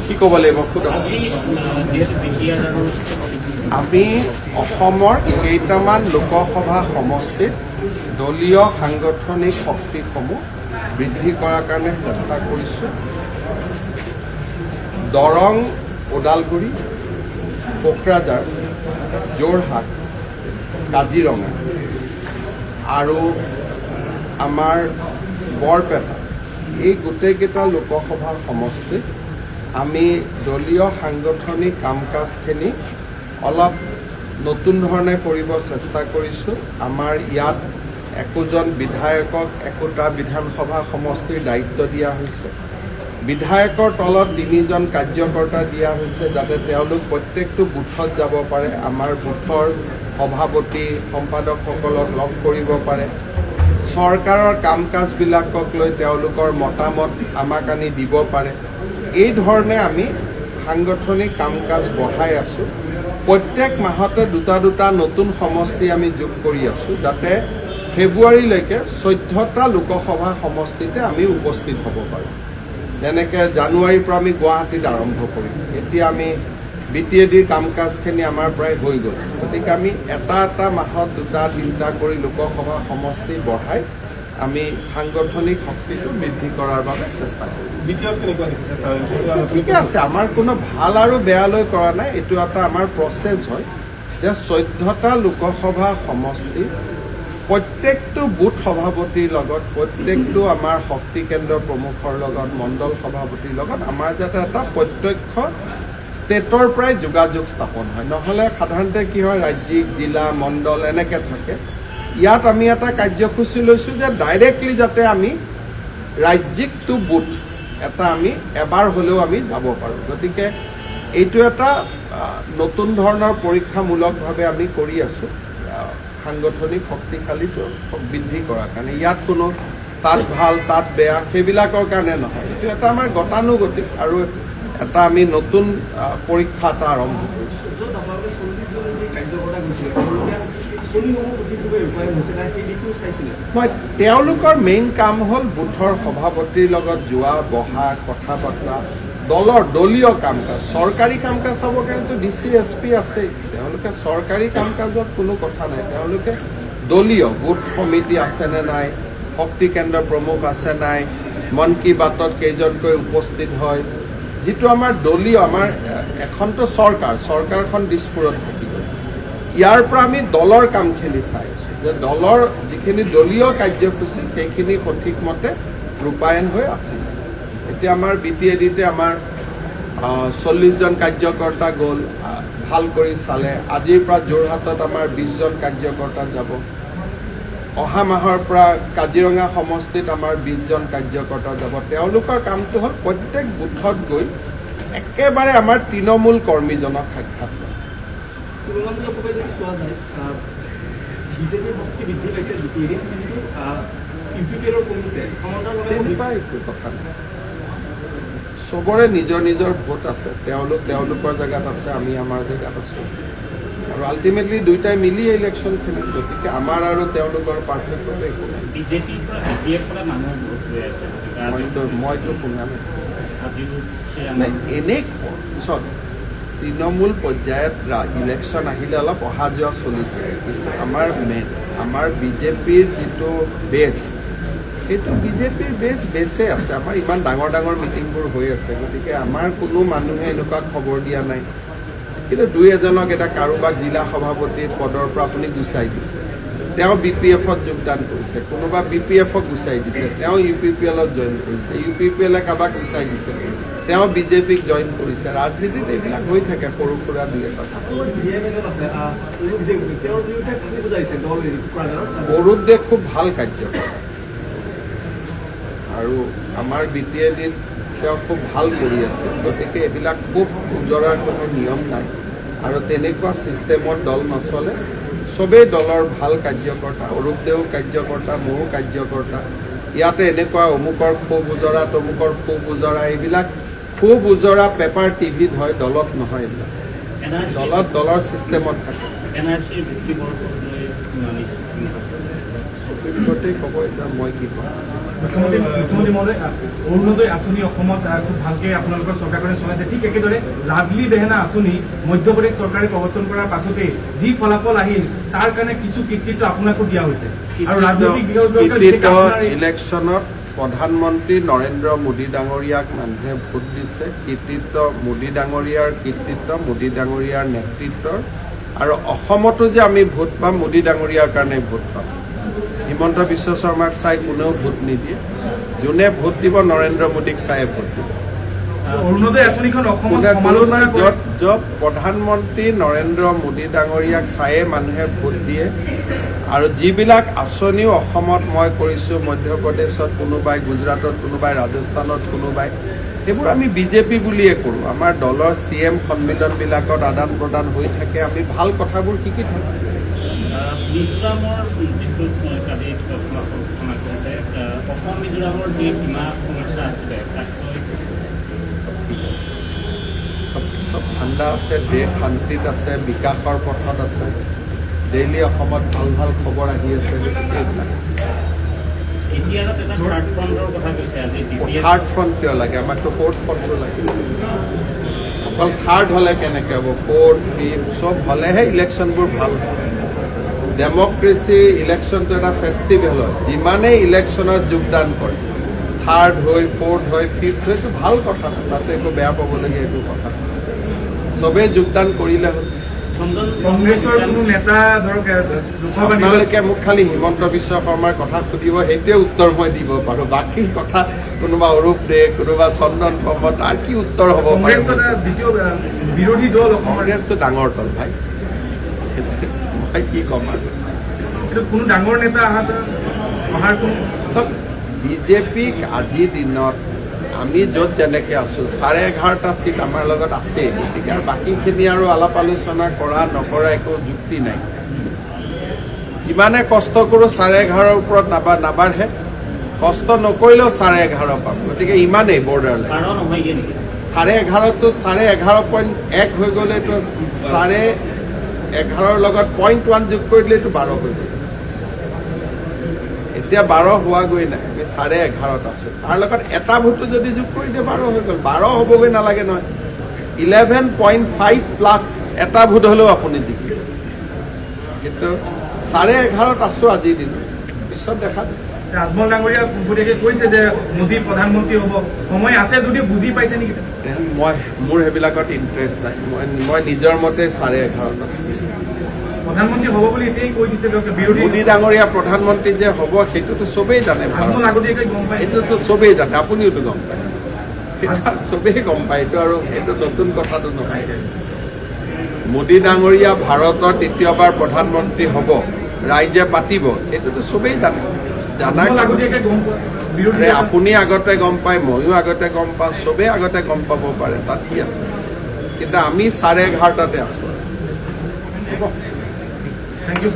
কি ক'ব লাগিব খুদক আমি অসমৰ কেইটামান লোকসভা সমষ্টিত দলীয় সাংগঠনিক শক্তিসমূহ বৃদ্ধি কৰাৰ কাৰণে চেষ্টা কৰিছোঁ। দৰং, ওদালগুৰি, কোকৰাঝাৰ, যোৰহাট, কাজিৰঙা আৰু আমাৰ বৰপেটা এই গোটেইকেইটা লোকসভাৰ সমষ্টিত আমি দলীয় সাংগঠনিক কাম কাজখিনি অলপ নতুন ধৰণে কৰিব চেষ্টা কৰিছোঁ। আমাৰ ইয়াত একোজন বিধায়কক একোটা বিধানসভা সমষ্টিৰ দায়িত্ব দিয়া হৈছে। বিধায়কৰ তলত 3জন কাৰ্যকৰ্তা দিয়া হৈছে যাতে তেওঁলোক প্ৰত্যেকটো বুথত যাব পাৰে, আমাৰ বুথৰ সভাপতি সম্পাদকসকলক লগ কৰিব পাৰে, চৰকাৰৰ কাম কাজবিলাকক লৈ তেওঁলোকৰ মতামত আমাক আনি দিব পাৰে। এই ধৰণে আমি সাংগঠনিক কাম কাজ বঢ়াই আছোঁ। প্ৰত্যেক মাহতে দুটা নতুন সমষ্টি আমি যোগ কৰি আছোঁ যাতে ফেব্ৰুৱাৰীলৈকে 14টা লোকসভা সমষ্টিতে আমি উপস্থিত হ'ব পাৰোঁ। যেনেকৈ জানুৱাৰীৰ পৰা আমি গুৱাহাটীত আৰম্ভ কৰিম। এতিয়া আমি BTADৰ কাম কাজখিনি আমাৰ প্ৰায় হৈ গ'ল। গতিকে আমি এটা মাহত 2-3টা কৰি লোকসভা সমষ্টি বঢ়াই আমি সাংগঠনিক শক্তিটো বৃদ্ধি কৰাৰ বাবে চেষ্টা কৰিম। ঠিকে আছে, আমাৰ কোনো ভাল আৰু বেয়ালৈ কৰা নাই। এইটো এটা আমাৰ প্ৰচেছ হয় যে 14টা লোকসভা সমষ্টি প্ৰত্যেকটো বুথ সভাপতিৰ লগত, প্ৰত্যেকটো আমাৰ শক্তি কেন্দ্ৰৰ প্ৰমুখৰ লগত, মণ্ডল সভাপতিৰ লগত আমাৰ যাতে এটা প্ৰত্যক্ষ ষ্টেটৰ পৰাই যোগাযোগ স্থাপন হয়। নহ'লে সাধাৰণতে কি হয়, ৰাজ্যিক, জিলা, মণ্ডল এনেকৈ থাকে। ইয়াত আমি এটা কাৰ্যসূচী লৈছোঁ যে ডাইৰেক্টলি যাতে আমি ৰাজ্যিক টু বুথ এটা আমি এবাৰ হ'লেও আমি যাব পাৰোঁ। গতিকে এইটো এটা নতুন ধৰণৰ পৰীক্ষামূলকভাৱে আমি কৰি আছোঁ সাংগঠনিক শক্তিশালী বৃদ্ধি কৰাৰ কাৰণে। ইয়াত কোনো তাত ভাল তাত বেয়া সেইবিলাকৰ কাৰণে নহয়। এইটো এটা আমাৰ গতানুগতিক আৰু এটা আমি নতুন পৰীক্ষা এটা আৰম্ভ কৰিছোঁ। মই তেওঁলোকৰ মেইন কাম হ'ল বুথৰ সভাপতিৰ লগত যোৱা, বহা, কথা বতৰা, দলীয় কাম কাজ। চৰকাৰী কাম কাজ চাবৰ কাৰণেতো DC SP আছেই। তেওঁলোকে চৰকাৰী কাম কাজত কোনো কথা নাই। তেওঁলোকে দলীয় বুথ সমিতি আছেনে নাই, শক্তি কেন্দ্ৰৰ প্ৰমুখ আছে নাই, মন কী বাতত কেইজনকৈ উপস্থিত হয়, যিটো আমাৰ দলীয়, আমাৰ এখনতো চৰকাৰখন দিছপুৰত থাকিব। ইয়াৰ পৰা আমি দলৰ কামখিনি চাই আছোঁ যে দলৰ যিখিনি দলীয় কাৰ্যসূচী সেইখিনি সঠিকমতে ৰূপায়ণ হৈ আছে। এতিয়া আমাৰ BTADতে আমাৰ 40জন কাৰ্যকৰ্তা গ'ল, ভাল কৰি চালে। আজিৰ পৰা যোৰহাটত আমাৰ 20জন কাৰ্যকৰ্তা যাব। অহা মাহৰ পৰা কাজিৰঙা সমষ্টিত আমাৰ 20জন কাৰ্যকৰ্তা যাব। তেওঁলোকৰ কামটো হ'ল প্ৰত্যেক বুথত গৈ একেবাৰে আমাৰ তৃণমূল কৰ্মীজনক সাক্ষাৎ কৰা। চবৰে নিজৰ নিজৰ ভোট আছে। তেওঁলোকৰ জেগাত আছে, আমি আমাৰ জেগাত আছোঁ আৰু আল্টিমেটলি দুয়োটাই মিলি ইলেকশ্যন খেলিম। গতিকে আমাৰ আৰু তেওঁলোকৰ পাৰ্থক্য একো নাই। মইতো শুনা নাই। এনেই পিছত তৃণমূল পৰ্যায়ত ইলেকশ্যন আহিলে অলপ অহা যোৱা চলি থাকে, কিন্তু আমাৰ BJPৰ যিটো বেছ, সেইটো BJPৰ বেছে আছে। আমাৰ ইমান ডাঙৰ মিটিংবোৰ হৈ আছে। গতিকে আমাৰ কোনো মানুহে এনেকুৱা খবৰ দিয়া নাই। কিন্তু 2-এজনক এটা কাৰোবাক জিলা সভাপতিৰ পদৰ পৰা আপুনি গুচাই দিছে, তেওঁ BPFত যোগদান কৰিছে, কোনোবা BPFক গুচাই দিছে, তেওঁ UPPLত জইন কৰিছে, UPPLে কাৰোবাক গুচাই দিছে, তেওঁ BJPক জইন কৰিছে। ৰাজনীতিত এইবিলাক হৈ থাকে, সৰু সুৰা দুই এটা। অৰুপ দে খুব ভাল কাৰ্যকৰ্তা আৰু আমাৰ BTADত তেওঁ খুব ভাল কৰি আছে। গতিকে এইবিলাক খুব উজৰাৰ কোনো নিয়ম নাই আৰু তেনেকুৱা ছিষ্টেমত দল নচলে। চবেই দলৰ ভাল কাৰ্যকৰ্তা। অৰুপ দেও কাৰ্যকৰ্তা, ময়ো কাৰ্যকৰ্তা। ইয়াতে এনেকুৱা অমুকৰ খুব উজৰা, তমুকৰ খুব উজৰা, এইবিলাক খুব উজৰা পেপাৰ টিভিত হয়, দলত নহয়। এইবিলাক দলৰ ছিষ্টেমত থাকে। সুপ্ৰিম কোৰ্টেই ক'ব, এতিয়া মই কি ক'ম। মুখ্যমন্ত্ৰী মহোদয়, অৰুণোদয় আঁচনি অসমত খুব ভালকৈ আপোনালোকৰ চৰকাৰখনে চলাইছে। ঠিক একেদৰে লাভলী বেহেনা আঁচনি মধ্যপ্ৰদেশ চৰকাৰে প্ৰৱৰ্তন কৰাৰ পাছতে যি ফলাফল আহিল তাৰ কাৰণে কিছু কৃতিত্ব আপোনাকো দিয়া হৈছে। আৰু ৰাজনৈতিক ইলেকশ্যনত প্ৰধানমন্ত্ৰী নৰেন্দ্ৰ মোদী ডাঙৰীয়াক মানুহে ভোট দিছে। কৃতিত্ব মোদী ডাঙৰীয়াৰ কৃতিত্ব, মোদী ডাঙৰীয়াৰ নেতৃত্বৰ। আৰু অসমতো যে আমি ভোট পাম, মোদী ডাঙৰীয়াৰ কাৰণে ভোট পাম। হিমন্ত বিশ্ব শৰ্মাক চাই কোনেও ভোট নিদিয়ে। যোনে ভোট দিব নৰেন্দ্ৰ মোদীক চাই ভোট দিব। অৰুণোদয় আঁচনিখন য'ত প্ৰধানমন্ত্ৰী নৰেন্দ্ৰ মোদী ডাঙৰীয়াক চায়ে মানুহে ভোট দিয়ে। আৰু যিবিলাক আঁচনিও অসমত মই কৰিছোঁ, মধ্যপ্ৰদেশত কোনোবাই, গুজৰাটত কোনোবাই, ৰাজস্থানত কোনোবাই, সেইবোৰ আমি বিজেপি বুলিয়ে কৰোঁ। আমাৰ দলৰ CM সন্মিলনবিলাকত আদান প্ৰদান হৈ থাকে, আমি ভাল কথাবোৰ শিকি থাকোঁ। মিজোৰামৰ যিটো কালি ঘোষণা কৰোঁতে অসম মিজোৰামৰ যি সীমা সমস্যা আছিলে তাক চব ঠাণ্ডা আছে, দেশ শান্তিত আছে, বিকাশৰ পথত আছে। ডেইলি অসমত ভাল ভাল খবৰ আহি আছে। এতিয়া এটা থাৰ্ড ফ্ৰণ্টৰ কথা কৈছে আজি। থাৰ্ড ফ্ৰণ্ট কিয় লাগে? আমাকতো ফ'ৰ্থ ফ্ৰণ্টটো লাগে। অকল থাৰ্ড হ'লে কেনেকৈ হ'ব? ফ'ৰ্থ, ফিফ্থ চব হ'লেহে ইলেকশ্যনবোৰ ভাল হয়। ডেমক্ৰেচি ইলেকশ্যনটো এটা ফেষ্টিভেল হয়। যিমানেই ইলেকশ্যনত যোগদান কৰে, থাৰ্ড হৈ, ফ'ৰ্থ হৈ, ফিফ্থ হৈ, এইটো ভাল কথা। তাতে একো বেয়া পাবলগীয়া একো কথা। চবেই যোগদান কৰিলে হ'ল। কংগ্ৰেছৰ কোনো নেতা ধৰক আপোনালোকে মোক খালি হিমন্ত বিশ্ব শৰ্মাৰ কথা সুধিব, সেইটোৱে উত্তৰ মই দিব পাৰোঁ। বাকী কথা কোনোবা অৰূপ দে, কোনোবা চন্দন পমত, তাৰ কি উত্তৰ হ'ব পাৰে? বিৰোধী দল কংগ্ৰেছটো ডাঙৰ দল ভাই, মই কি ক'ম আৰু। কোনো ডাঙৰ নেতা অহাৰ কোনো বিজেপিক আজিৰ দিনত আমি য'ত যেনেকৈ আছোঁ, 11.5টা চিট আমাৰ লগত আছে। গতিকে আৰু বাকীখিনি আৰু আলাপ আলোচনা কৰা নকৰা একো যুক্তি নাই। যিমানে কষ্ট কৰোঁ 11.5ৰ ওপৰত নাবাঢ়ে, কষ্ট নকৰিলেও 11.5 পাম। গতিকে ইমানেই বৰ্ডাৰ লাইন। 11.5টো 11.1 হৈ গ'লেতো 11.5ৰ লগত 0.1 যোগ কৰি দিলেতো 12 হৈ গ'ল। এতিয়া 12 হোৱাগৈ নাই, আমি 11.5ত আছোঁ। তাৰ লগত এটা ভোটো যদি যোগ কৰি দিয়ে 12 হৈ গ'ল। 12 হ'বগৈ নালাগে নহয়, 11.5 প্লাছ এটা ভোট হ'লেও আপুনি জিকিব। কিন্তু 11.5ত আছোঁ আজিৰ দিনত, পিছত দেখা যাব। ৰাজমল ডাঙৰীয়া পোনপটীয়াকৈ কৈছে যে মোদী প্ৰধানমন্ত্ৰী হ'ব, সময় আছে যদিও বুজি পাইছে নেকি? মোৰ সেইবিলাকত ইণ্টাৰেষ্ট নাই। মই নিজৰ মতে 11.5ত আছোঁ। প্ৰধানমন্ত্ৰী হ'ব বুলি এতিয়াই কৈ দিছে। মোদী ডাঙৰীয়া প্ৰধানমন্ত্ৰী যে হ'ব সেইটোতো চবেই জানে। আগতীয়াকৈ গম পায়, সেইটোতো চবেই জানে, আপুনিওতো গম পায়। চবেই গম পায়, এইটো আৰু এইটো নতুন কথাটো নহয়। মোদী ডাঙৰীয়া ভাৰতৰ তৃতীয়বাৰ প্ৰধানমন্ত্ৰী হ'ব, ৰাইজে পাতিব, এইটোতো চবেই জানে। আপুনি আগতে গম পায়, ময়ো আগতে গম পাওঁ, চবেই আগতে গম পাব পাৰে, তাত কি আছে। কিন্তু আমি 11.5টাতে আছোঁ। Thank you.